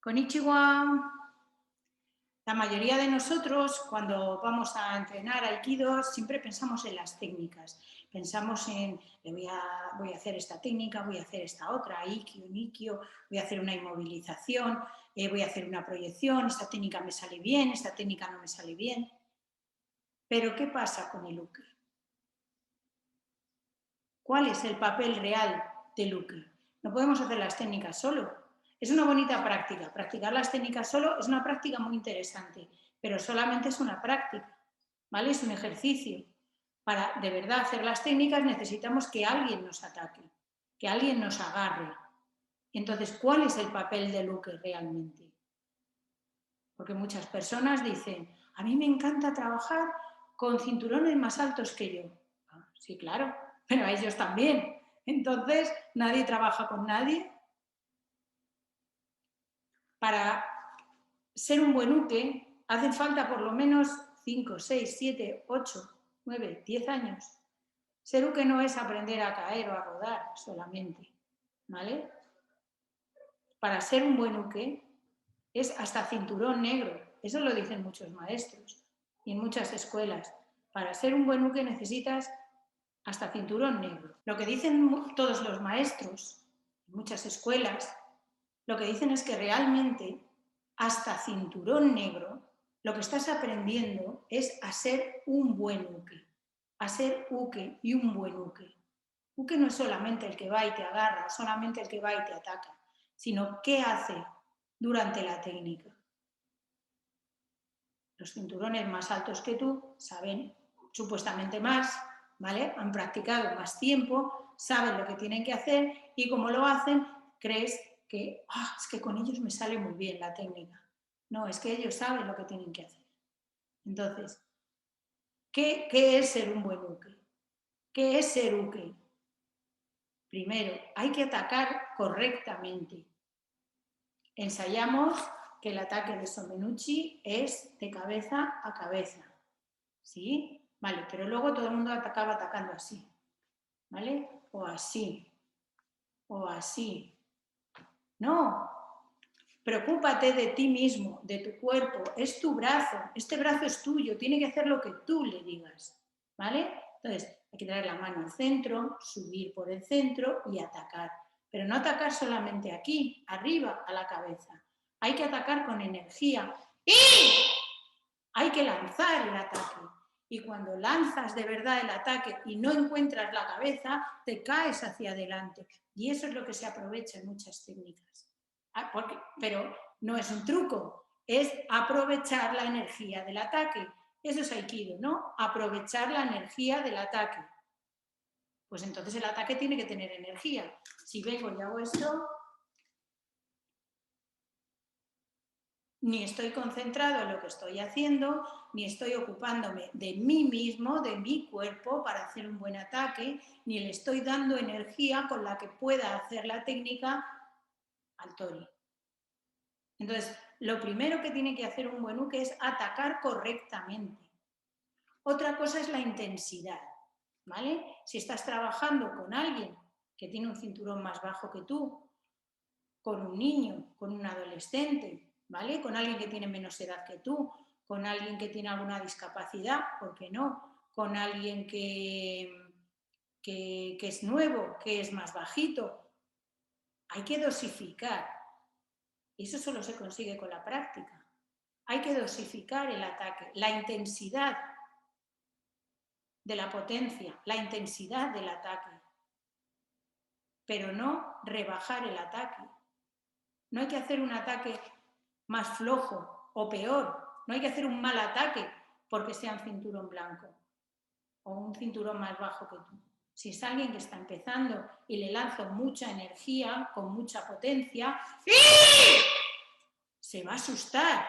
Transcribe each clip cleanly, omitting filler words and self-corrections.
Konnichiwa. La mayoría de nosotros, cuando vamos a entrenar Aikido, siempre pensamos en las técnicas. Pensamos en, voy a hacer esta técnica, voy a hacer esta otra, Ikkyo, Nikkyo, voy a hacer una inmovilización, voy a hacer una proyección, esta técnica me sale bien, esta técnica no me sale bien. Pero, ¿qué pasa con el Uke? ¿Cuál es el papel real del Uke? No podemos hacer las técnicas solo. Es una bonita práctica. Practicar las técnicas solo es una práctica muy interesante, pero solamente es una práctica, ¿vale? Es un ejercicio. Para de verdad hacer las técnicas necesitamos que alguien nos ataque, que alguien nos agarre. Entonces, ¿cuál es el papel del Uke realmente? Porque muchas personas dicen, a mí me encanta trabajar con cinturones más altos que yo. Ah, sí, claro, pero a ellos también. Entonces, nadie trabaja con nadie. Para ser un buen Uke hacen falta por lo menos 5, 6, 7, 8, 9, 10 años. Ser Uke no es aprender a caer o a rodar solamente, ¿vale? Para ser un buen Uke es hasta cinturón negro. Eso lo dicen muchos maestros y en muchas escuelas. Para ser un buen Uke necesitas hasta cinturón negro. Lo que dicen todos los maestros en muchas escuelas, lo que dicen es que realmente hasta cinturón negro lo que estás aprendiendo es a ser un buen Uke, a ser Uke y un buen Uke. Uke no es solamente el que va y te agarra, solamente el que va y te ataca, sino qué hace durante la técnica. Los cinturones más altos que tú saben supuestamente más, ¿vale? Han practicado más tiempo, saben lo que tienen que hacer y como lo hacen, crees que es que con ellos me sale muy bien la técnica. No, es que ellos saben lo que tienen que hacer. Entonces, ¿qué es ser un buen Uke? ¿Qué es ser Uke? Primero, hay que atacar correctamente. Ensayamos que el ataque de Somenuchi es de cabeza a cabeza. ¿Sí? Vale, pero luego todo el mundo acaba atacando así. ¿Vale? O así. O así. No. Preocúpate de ti mismo, de tu cuerpo. Es tu brazo. Este brazo es tuyo. Tiene que hacer lo que tú le digas. ¿Vale? Entonces, hay que traer la mano al centro, subir por el centro y atacar. Pero no atacar solamente aquí, arriba, a la cabeza. Hay que atacar con energía. ¡Y! Hay que lanzar el ataque. Y cuando lanzas de verdad el ataque y no encuentras la cabeza, te caes hacia adelante. Y eso es lo que se aprovecha en muchas técnicas. Pero no es un truco, es aprovechar la energía del ataque. Eso es Aikido, ¿no? Aprovechar la energía del ataque. Pues entonces el ataque tiene que tener energía. Si vengo y hago esto, ni estoy concentrado en lo que estoy haciendo, ni estoy ocupándome de mí mismo, de mi cuerpo, para hacer un buen ataque, ni le estoy dando energía con la que pueda hacer la técnica al tori. Entonces, lo primero que tiene que hacer un buen Uke es atacar correctamente. Otra cosa es la intensidad, ¿vale? Si estás trabajando con alguien que tiene un cinturón más bajo que tú, con un niño, con un adolescente, ¿vale? Con alguien que tiene menos edad que tú, con alguien que tiene alguna discapacidad, ¿por qué no? Con alguien que es nuevo, que es más bajito. Hay que dosificar. Y eso solo se consigue con la práctica. Hay que dosificar el ataque, la intensidad de la potencia, la intensidad del ataque, pero no rebajar el ataque. No hay que hacer un ataque más flojo o peor. No hay que hacer un mal ataque porque sea un cinturón blanco o un cinturón más bajo que tú. Si es alguien que está empezando y le lanzo mucha energía, con mucha potencia, se va a asustar,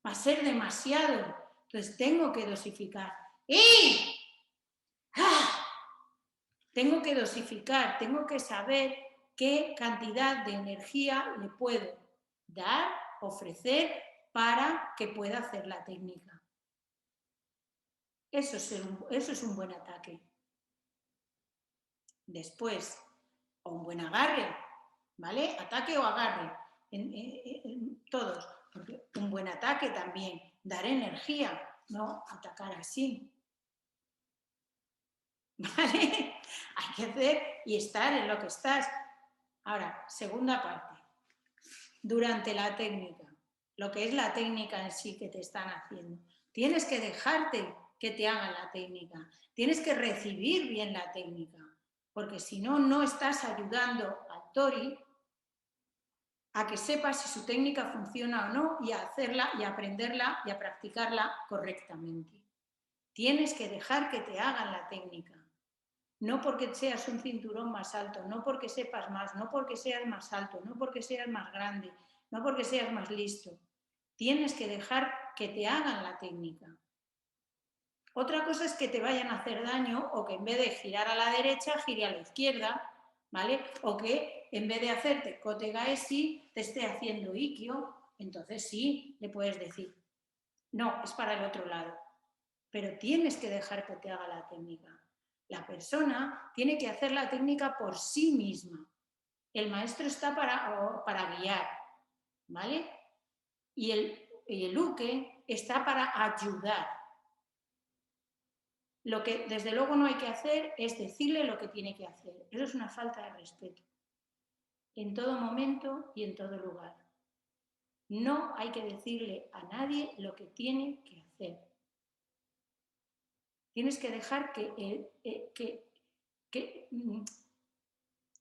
va a ser demasiado. Entonces tengo que dosificar. Tengo que dosificar, tengo que saber qué cantidad de energía le puedo dar, ofrecer para que pueda hacer la técnica. Eso es un buen ataque. Después, o un buen agarre, ¿vale? Ataque o agarre, todos. Porque un buen ataque también, dar energía, no atacar así. ¿Vale? Hay que hacer y estar en lo que estás. Ahora, segunda parte. Durante la técnica, lo que es la técnica en sí que te están haciendo. Tienes que dejarte que te hagan la técnica. Tienes que recibir bien la técnica. Porque si no, no estás ayudando al tori a que sepa si su técnica funciona o no y a hacerla y a aprenderla y a practicarla correctamente. Tienes que dejar que te hagan la técnica. No porque seas un cinturón más alto, no porque sepas más, no porque seas más alto, no porque seas más grande, no porque seas más listo. Tienes que dejar que te hagan la técnica. Otra cosa es que te vayan a hacer daño o que en vez de girar a la derecha, gire a la izquierda, ¿vale? O que en vez de hacerte kote gaeshi, te esté haciendo ikkyo. Entonces sí, le puedes decir, no, es para el otro lado. Pero tienes que dejar que te haga la técnica. La persona tiene que hacer la técnica por sí misma. El maestro está para guiar, ¿vale? Y el uke está para ayudar. Lo que desde luego no hay que hacer es decirle lo que tiene que hacer. Eso es una falta de respeto. En todo momento y en todo lugar. No hay que decirle a nadie lo que tiene que hacer. Tienes que dejar que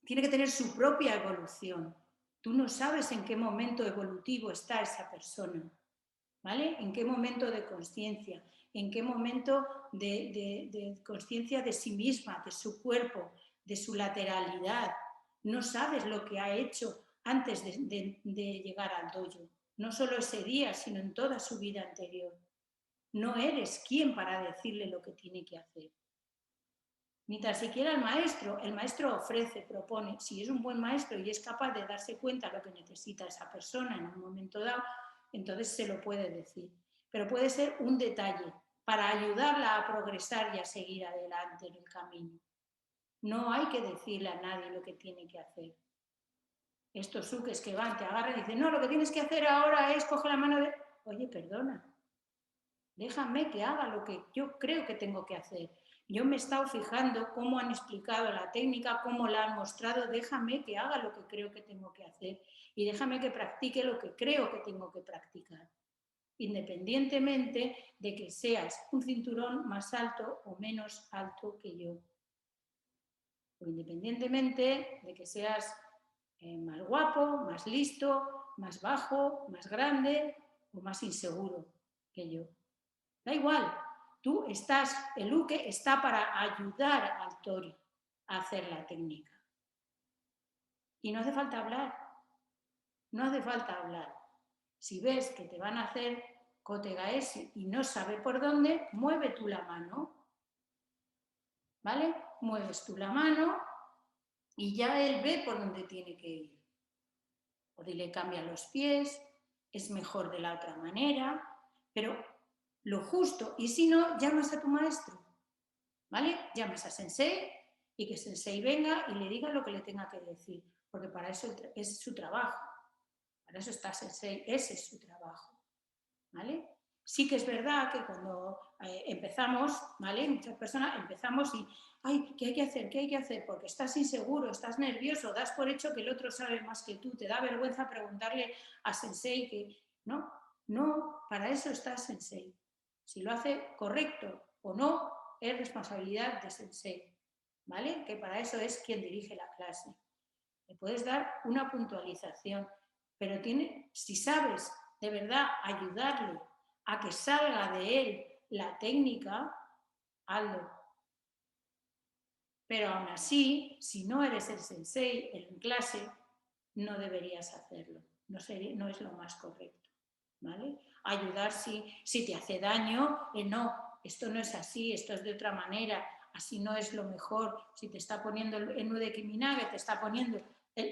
tiene que tener su propia evolución. Tú no sabes en qué momento evolutivo está esa persona, ¿vale? En qué momento de conciencia, en qué momento de conciencia de sí misma, de su cuerpo, de su lateralidad. No sabes lo que ha hecho antes de llegar al dojo. No solo ese día, sino en toda su vida anterior. No eres quien para decirle lo que tiene que hacer. Ni tan siquiera el maestro ofrece, propone. Si es un buen maestro y es capaz de darse cuenta de lo que necesita esa persona en un momento dado, entonces se lo puede decir. Pero puede ser un detalle para ayudarla a progresar y a seguir adelante en el camino. No hay que decirle a nadie lo que tiene que hacer. Estos ukes que van, te agarran y dicen, no, lo que tienes que hacer ahora es coger la mano de... Oye, perdona, déjame que haga lo que yo creo que tengo que hacer. Yo me he estado fijando cómo han explicado la técnica, cómo la han mostrado, déjame que haga lo que creo que tengo que hacer y déjame que practique lo que creo que tengo que practicar, independientemente de que seas un cinturón más alto o menos alto que yo, o independientemente de que seas más guapo, más listo, más bajo, más grande o más inseguro que yo. Da igual, el uke está para ayudar al tori a hacer la técnica. Y no hace falta hablar, no hace falta hablar. Si ves que te van a hacer kote gaeshi y no sabes por dónde, mueve tú la mano, ¿vale? Mueves tú la mano y ya él ve por dónde tiene que ir. O dile cambia los pies, es mejor de la otra manera, pero lo justo, y si no, llamas a tu maestro, ¿vale? Llamas a Sensei y que Sensei venga y le diga lo que le tenga que decir, porque para eso es su trabajo, para eso está Sensei, ese es su trabajo, ¿vale? Sí que es verdad que cuando empezamos, ¿vale? Muchas personas empezamos y, ay, ¿qué hay que hacer? ¿Qué hay que hacer? Porque estás inseguro, estás nervioso, das por hecho que el otro sabe más que tú, te da vergüenza preguntarle a Sensei que, ¿no? No, para eso está Sensei. Si lo hace correcto o no, es responsabilidad de Sensei, ¿vale? Que para eso es quien dirige la clase. Le puedes dar una puntualización, pero si sabes de verdad ayudarle a que salga de él la técnica, hazlo. Pero aún así, si no eres el sensei en clase, no deberías hacerlo. No es lo más correcto, ¿vale? Ayudar si te hace daño, no, esto no es así, esto es de otra manera, así no es lo mejor. Si te está poniendo el nudo de Kiminage, te está poniendo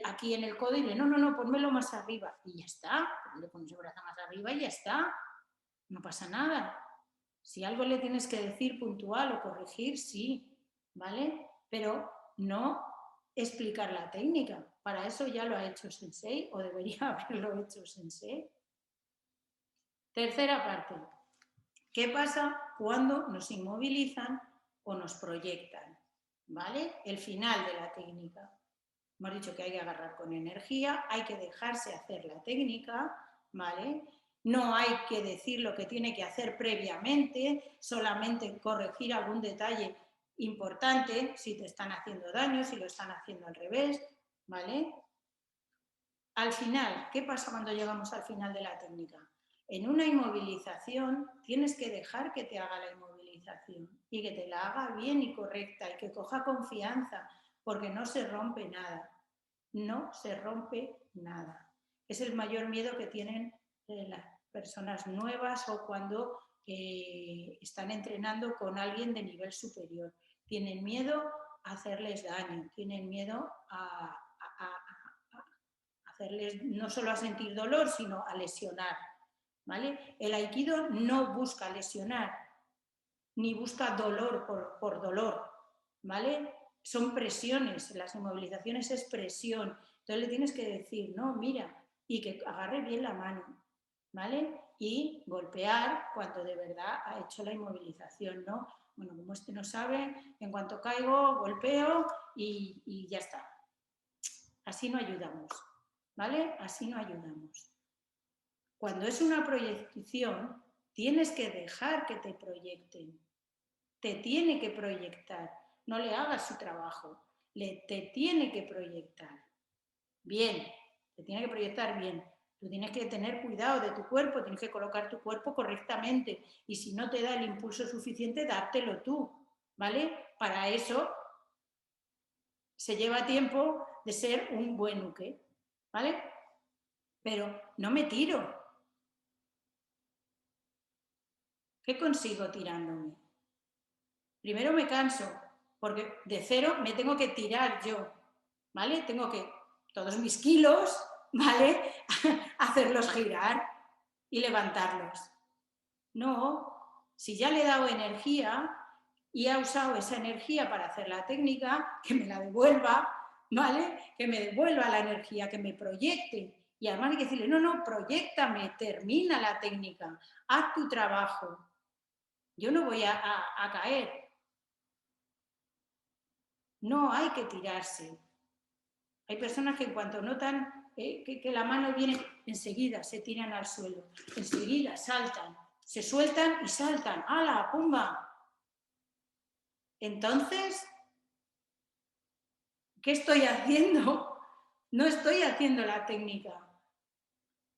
aquí en el codo y le no, pónmelo más arriba. Y ya está, le pones el brazo más arriba y ya está. No pasa nada. Si algo le tienes que decir puntual o corregir, sí, ¿vale? Pero no explicar la técnica. Para eso ya lo ha hecho Sensei o debería haberlo hecho Sensei. Tercera parte. ¿Qué pasa cuando nos inmovilizan o nos proyectan? ¿Vale? El final de la técnica. Hemos dicho que hay que agarrar con energía, hay que dejarse hacer la técnica, ¿vale? No hay que decir lo que tiene que hacer previamente, solamente corregir algún detalle importante, si te están haciendo daño, si lo están haciendo al revés, ¿vale? Al final, ¿qué pasa cuando llegamos al final de la técnica? En una inmovilización tienes que dejar que te haga la inmovilización y que te la haga bien y correcta y que coja confianza, porque no se rompe nada, no se rompe nada. Es el mayor miedo que tienen las personas nuevas o cuando están entrenando con alguien de nivel superior. Tienen miedo a hacerles daño, tienen miedo a hacerles no solo a sentir dolor, sino a lesionar, ¿vale? El aikido no busca lesionar, ni busca dolor por dolor, ¿vale? Son presiones, las inmovilizaciones es presión. Entonces le tienes que decir, no, mira, y que agarre bien la mano, ¿vale? Y golpear cuando de verdad ha hecho la inmovilización, ¿no? Bueno, como este no sabe, en cuanto caigo, golpeo y ya está. Así no ayudamos, ¿vale? Así no ayudamos. Cuando es una proyección, tienes que dejar que te proyecten. Te tiene que proyectar. No le hagas su trabajo. Te tiene que proyectar. Bien, te tiene que proyectar bien. Tú tienes que tener cuidado de tu cuerpo, tienes que colocar tu cuerpo correctamente. Y si no te da el impulso suficiente, dártelo tú, ¿vale? Para eso se lleva tiempo de ser un buen uke, ¿vale? Pero no me tiro. ¿Qué consigo tirándome? Primero me canso, porque de cero me tengo que tirar yo, ¿vale? Tengo que, todos mis kilos, ¿vale? Hacerlos girar y levantarlos. No, si ya le he dado energía y ha usado esa energía para hacer la técnica, que me la devuelva, ¿vale? Que me devuelva la energía, que me proyecte. Y además hay que decirle, no, proyéctame, termina la técnica, haz tu trabajo. Yo no voy a caer. No hay que tirarse. Hay personas que en cuanto notan que la mano viene, enseguida se tiran al suelo, enseguida saltan, se sueltan y saltan. ¡Hala, pumba! Entonces, ¿qué estoy haciendo? No estoy haciendo la técnica.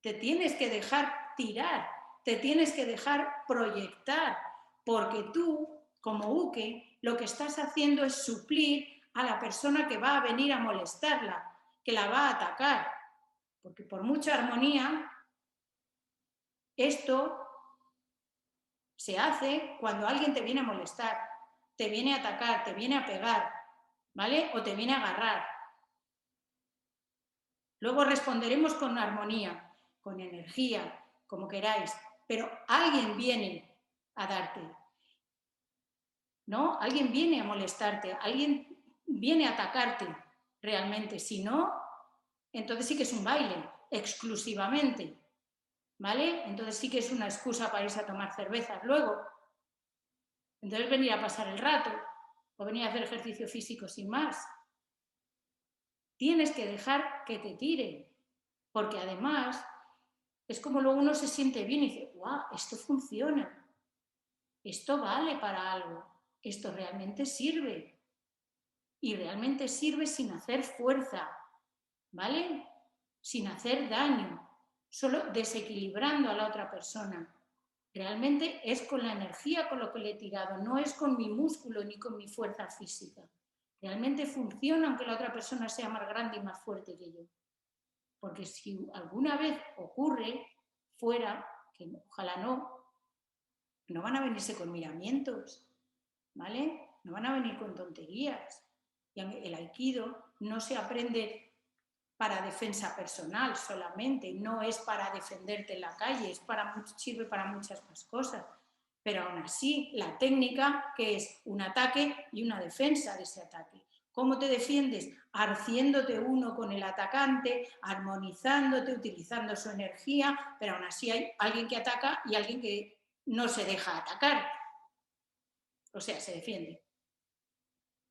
Te tienes que dejar tirar, te tienes que dejar proyectar, porque tú, como uke, lo que estás haciendo es suplir a la persona que va a venir a molestarla, que la va a atacar. Porque por mucha armonía, esto se hace cuando alguien te viene a molestar, te viene a atacar, te viene a pegar, ¿vale? O te viene a agarrar. Luego responderemos con armonía, con energía, como queráis, pero alguien viene a darte, ¿no? Alguien viene a molestarte, alguien viene a atacarte realmente. Si no, entonces sí que es un baile, exclusivamente, ¿vale? Entonces sí que es una excusa para irse a tomar cervezas luego. Entonces venir a pasar el rato o venir a hacer ejercicio físico sin más. Tienes que dejar que te tire, porque además es como luego uno se siente bien y dice, ¡guau! Esto funciona, esto vale para algo, esto realmente sirve. Y realmente sirve sin hacer fuerza, ¿vale? Sin hacer daño, solo desequilibrando a la otra persona. Realmente es con la energía con lo que le he tirado, no es con mi músculo ni con mi fuerza física. Realmente funciona aunque la otra persona sea más grande y más fuerte que yo. Porque si alguna vez ocurre fuera, que ojalá no van a venirse con miramientos, ¿vale? No van a venir con tonterías. Y el aikido no se aprende para defensa personal solamente, no es para defenderte en la calle, sirve para muchas más cosas. Pero aún así, la técnica, que es un ataque y una defensa de ese ataque. ¿Cómo te defiendes? Haciéndote uno con el atacante, armonizándote, utilizando su energía, pero aún así hay alguien que ataca y alguien que no se deja atacar. O sea, se defiende.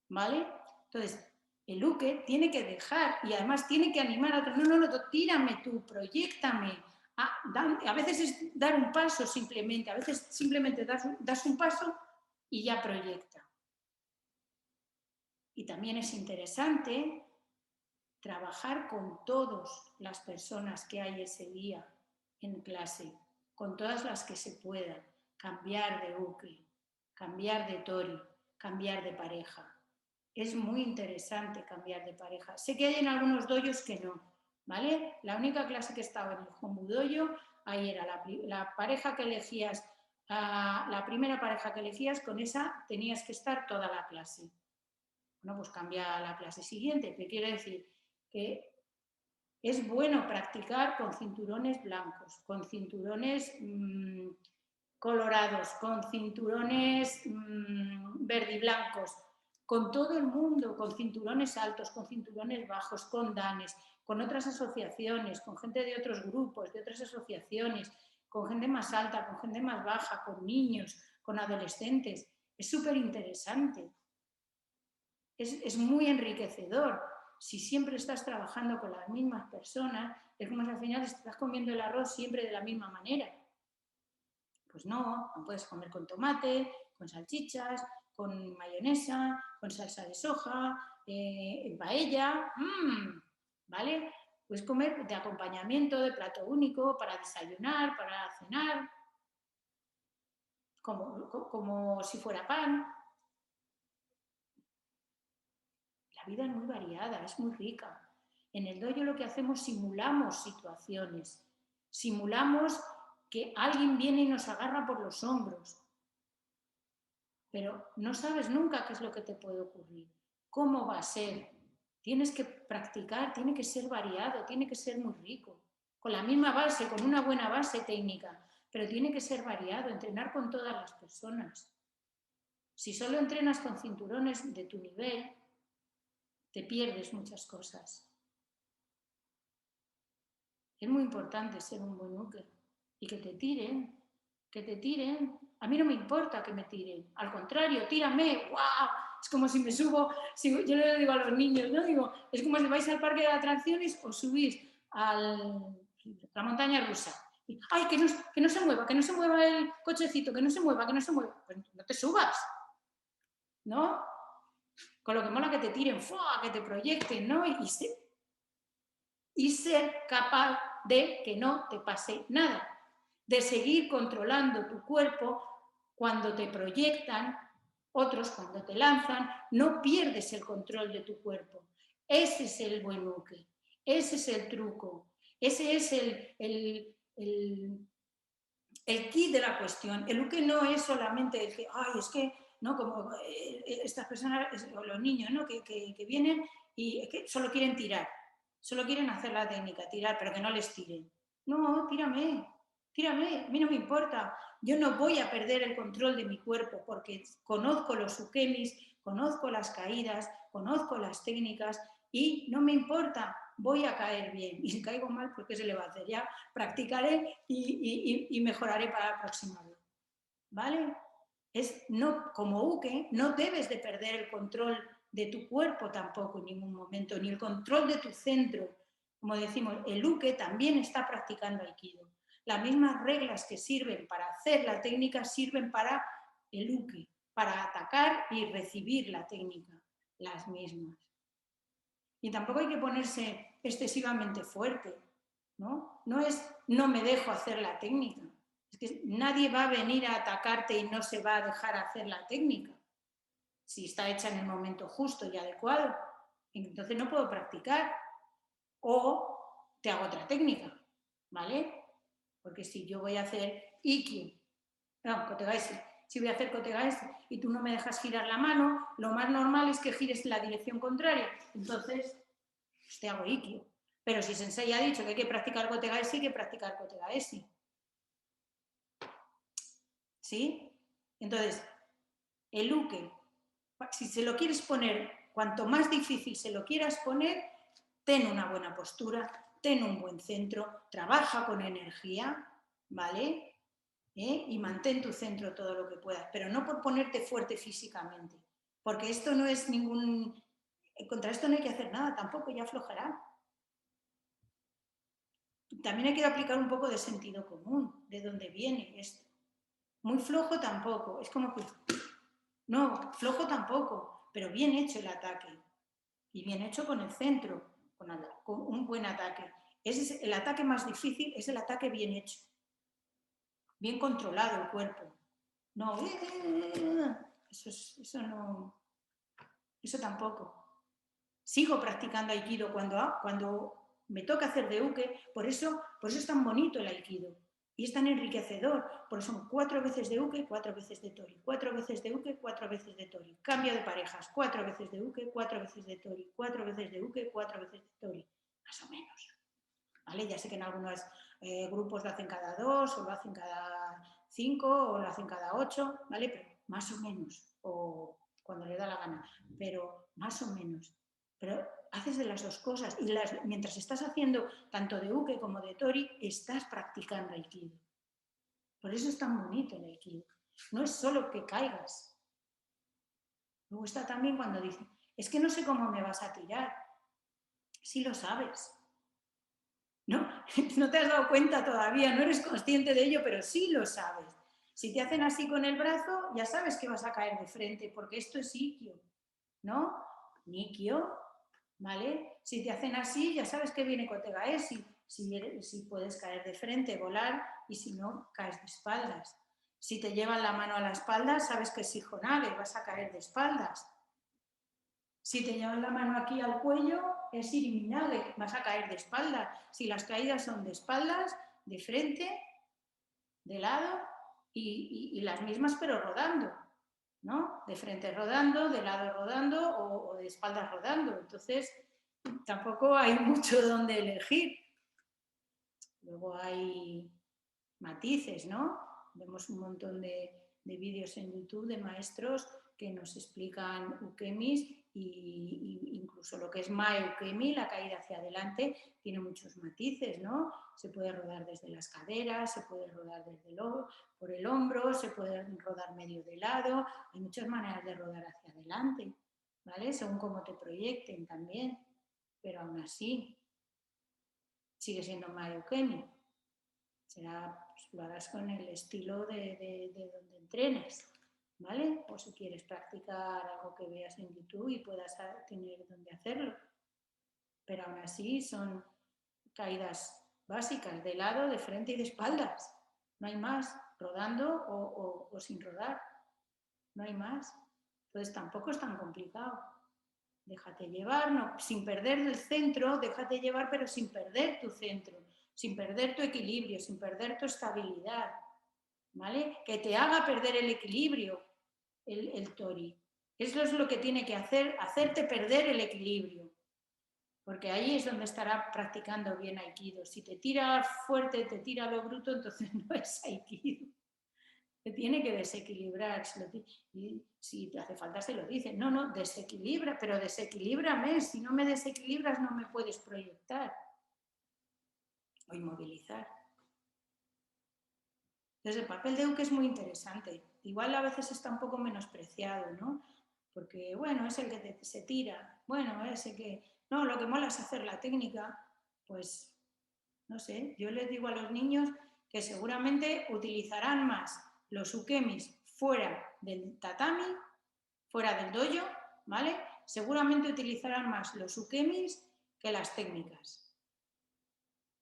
¿Vale? Entonces, el uke tiene que dejar y además tiene que animar a otros. No, tírame tú, proyéctame. A veces es dar un paso simplemente, a veces simplemente das un paso y ya proyecta. Y también es interesante trabajar con todas las personas que hay ese día en clase, con todas las que se puedan, cambiar de uke, cambiar de tori, cambiar de pareja. Es muy interesante cambiar de pareja. Sé que hay en algunos dojos que no, ¿vale? La única clase que estaba en el Hombu Dojo, ahí era la pareja que elegías, la primera pareja que elegías, con esa tenías que estar toda la clase. Bueno, pues cambia a la clase siguiente, te quiero decir que es bueno practicar con cinturones blancos, con cinturones colorados, con cinturones verdiblancos, con todo el mundo, con cinturones altos, con cinturones bajos, con danes, con otras asociaciones, con gente de otros grupos, de otras asociaciones, con gente más alta, con gente más baja, con niños, con adolescentes. Es súper interesante. Es muy enriquecedor. Si siempre estás trabajando con las mismas personas, es como si al final estás comiendo el arroz siempre de la misma manera. Pues no puedes comer con tomate, con salchichas, con mayonesa, con salsa de soja, en paella, ¿vale? Puedes comer de acompañamiento, de plato único, para desayunar, para cenar, como si fuera pan. La vida es muy variada, es muy rica. En el dojo lo que hacemos, simulamos situaciones, simulamos que alguien viene y nos agarra por los hombros, pero no sabes nunca qué es lo que te puede ocurrir, cómo va a ser. Tienes que practicar, tiene que ser variado, tiene que ser muy rico, con la misma base, con una buena base técnica, pero tiene que ser variado, entrenar con todas las personas. Si solo entrenas con cinturones de tu nivel, te pierdes muchas cosas. Es muy importante ser un buen uke y que te tiren. A mí no me importa que me tiren, al contrario, tírame, ¡guau! Es como si me subo, yo le digo a los niños, ¿no? Digo, es como si vais al parque de atracciones o subís a la montaña rusa. Y, ¡ay, que no se mueva el cochecito, que no se mueva! Pues no te subas, ¿no? Con lo que mola que te tiren, ¡fua! Que te proyecten, ¿no? Y ser capaz de que no te pase nada, de seguir controlando tu cuerpo cuando te proyectan, otros cuando te lanzan, no pierdes el control de tu cuerpo. Ese es el buen uke, ese es el truco, ese es el key de la cuestión. El uke no es solamente el que, ay, es que, ¿no? Como estas personas, o los niños, ¿no? que vienen y que solo quieren tirar. Solo quieren hacer la técnica, tirar, pero que no les tiren. No, tírame, a mí no me importa. Yo no voy a perder el control de mi cuerpo porque conozco los ukemis, conozco las caídas, conozco las técnicas y no me importa, voy a caer bien. Y si caigo mal, pues ¿qué se le va a hacer? Ya practicaré y mejoraré para la próxima vez. ¿Vale? Como uke, no debes de perder el control de tu cuerpo tampoco en ningún momento, ni el control de tu centro. Como decimos, el uke también está practicando aikido. Las mismas reglas que sirven para hacer la técnica sirven para el uke, para atacar y recibir la técnica, las mismas. Y tampoco hay que ponerse excesivamente fuerte, ¿no? No es no me dejo hacer la técnica. Es que nadie va a venir a atacarte y no se va a dejar hacer la técnica. Si está hecha en el momento justo y adecuado, entonces no puedo practicar. O te hago otra técnica, ¿vale? Porque si yo voy a hacer iki, no, kotegaeshi, si voy a hacer kotegaeshi y tú no me dejas girar la mano, lo más normal es que gires en la dirección contraria. Entonces, pues te hago iki. Pero si Sensei ha dicho que hay que practicar Kotegaeshi, hay que practicar Kotegaeshi. ¿Sí? Entonces, el uke, si se lo quieres poner, cuanto más difícil se lo quieras poner, ten una buena postura, ten un buen centro, trabaja con energía, ¿vale? Y mantén tu centro todo lo que puedas, pero no por ponerte fuerte físicamente, porque esto no es ningún... Contra esto no hay que hacer nada, tampoco, ya aflojará. También hay que aplicar un poco de sentido común, de dónde viene esto. Muy flojo tampoco, es como que... No, flojo tampoco, pero bien hecho el ataque. Y bien hecho con el centro, con un buen ataque. Ese es el ataque más difícil, es el ataque bien hecho. Bien controlado el cuerpo. No, eso no, eso tampoco. Sigo practicando Aikido cuando me toca hacer de uke, por eso es tan bonito el Aikido. Y es tan enriquecedor, porque son 4 veces de uke, 4 veces de tori, 4 veces de uke, 4 veces de tori. Cambio de parejas, 4 veces de uke, 4 veces de tori, 4 veces de uke, 4 veces de tori, más o menos. ¿Vale? Ya sé que en algunos grupos lo hacen cada 2, o lo hacen cada 5, o lo hacen cada 8, ¿vale? Pero más o menos, o cuando le da la gana, pero más o menos. Pero haces de las dos cosas y mientras estás haciendo tanto de uke como de tori, estás practicando aikido. Por eso es tan bonito el aikido. No es solo que caigas. Me gusta también cuando dicen, es que no sé cómo me vas a tirar. Sí lo sabes. ¿No? No te has dado cuenta todavía, no eres consciente de ello, pero sí lo sabes. Si te hacen así con el brazo, ya sabes que vas a caer de frente, porque esto es Ikkyo, ¿no? Nikkyo, ¿vale? Si te hacen así, ya sabes que viene Kotegaeshi, si puedes caer de frente, volar, y si no, caes de espaldas. Si te llevan la mano a la espalda, sabes que es Shihonage, vas a caer de espaldas. Si te llevan la mano aquí al cuello, es Iriminage, vas a caer de espaldas. Si las caídas son de espaldas, de frente, de lado y las mismas pero rodando, ¿no? De frente rodando, de lado rodando o de espaldas rodando. Entonces, tampoco hay mucho donde elegir. Luego hay matices, ¿no? Vemos un montón de vídeos en YouTube de maestros que nos explican ukemis y incluso lo que es mae ukemi, la caída hacia adelante, tiene muchos matices, ¿no? Se puede rodar desde las caderas, se puede rodar por el hombro, se puede rodar medio de lado, hay muchas maneras de rodar hacia adelante, ¿vale? Según cómo te proyecten también, pero aún así sigue siendo mae ukemi. Será, pues, lo harás con el estilo de donde entrenes, ¿vale? O si quieres practicar algo que veas en YouTube y puedas tener donde hacerlo. Pero aún así son caídas básicas, de lado, de frente y de espaldas. No hay más, rodando o sin rodar. No hay más. Entonces tampoco es tan complicado. Déjate llevar, no, sin perder el centro, déjate llevar, pero sin perder tu centro, sin perder tu equilibrio, sin perder tu estabilidad, ¿vale? Que te haga perder el equilibrio el tori. Eso es lo que tiene que hacer, hacerte perder el equilibrio, porque ahí es donde estará practicando bien aikido. Si te tira fuerte, te tira lo bruto, entonces no es aikido. Te tiene que desequilibrar. Y si te hace falta, se lo dicen. No, no, desequilibra, pero desequilíbrame. Si no me desequilibras, no me puedes proyectar o inmovilizar. Entonces, el papel de uke es muy interesante. Igual a veces está un poco menospreciado, ¿no? Porque, bueno, es el que se tira. Bueno, es el que... No, lo que mola es hacer la técnica. Pues, no sé, yo les digo a los niños que seguramente utilizarán más los ukemis fuera del tatami, fuera del dojo, ¿vale? Seguramente utilizarán más los ukemis que las técnicas.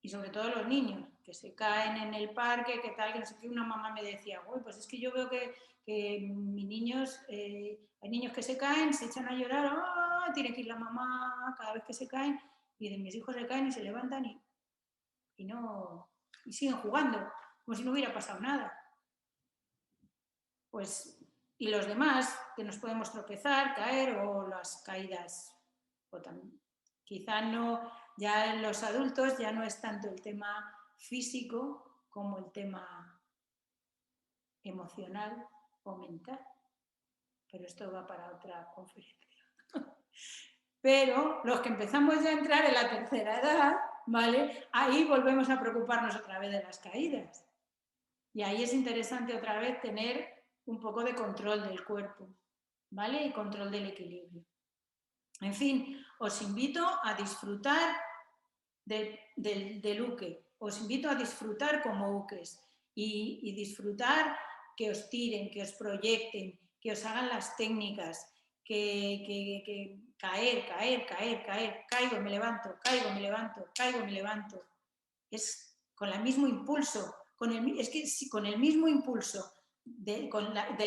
Y sobre todo los niños, que se caen en el parque, que tal, que no sé qué, una mamá me decía, uy, pues es que yo veo que mis niños, hay niños que se caen, se echan a llorar, ¡oh! Tiene que ir la mamá cada vez que se caen, y de mis hijos se caen y se levantan y siguen jugando, como si no hubiera pasado nada. Pues, y los demás, que nos podemos tropezar, caer, o las caídas, o quizá no Ya en los adultos ya no es tanto el tema físico como el tema emocional o mental. Pero esto va para otra conferencia. Pero los que empezamos ya a entrar en la tercera edad, ¿vale? Ahí volvemos a preocuparnos otra vez de las caídas. Y ahí es interesante otra vez tener un poco de control del cuerpo, ¿vale? Y control del equilibrio. En fin, os invito a disfrutar del uke, os invito a disfrutar como ukes y disfrutar que os tiren, que os proyecten, que os hagan las técnicas, que caer, caigo, me levanto, caigo, me levanto, caigo, me levanto. Es con el mismo impulso, es que si con el mismo impulso de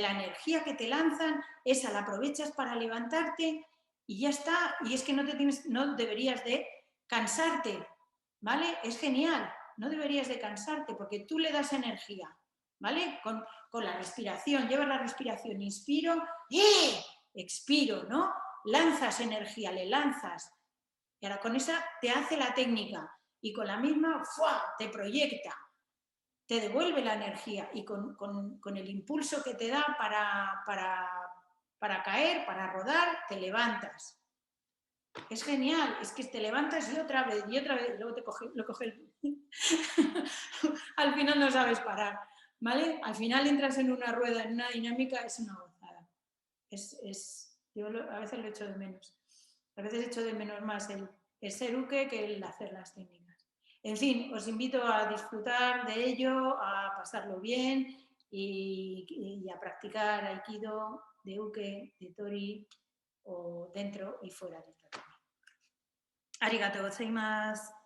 la energía que te lanzan, esa la aprovechas para levantarte y ya está. Y es que no deberías de cansarte, ¿vale? Es genial, no deberías de cansarte porque tú le das energía, ¿vale? Con la respiración, llevas la respiración, inspiro, expiro, ¿no? Lanzas energía, le lanzas. Y ahora con esa te hace la técnica y con la misma ¡fua!, te proyecta, te devuelve la energía y con el impulso que te da para caer, para rodar, te levantas. Es genial, es que te levantas y otra vez, luego lo coge al final no sabes parar, ¿vale? Al final entras en una rueda, en una dinámica, es una gozada. Yo a veces lo echo de menos. A veces echo de menos más el ser uke que el hacer las técnicas. En fin, os invito a disfrutar de ello, a pasarlo bien y a practicar aikido, de uke, de tori, o dentro y fuera del tatami. Arigatou gozaimasu.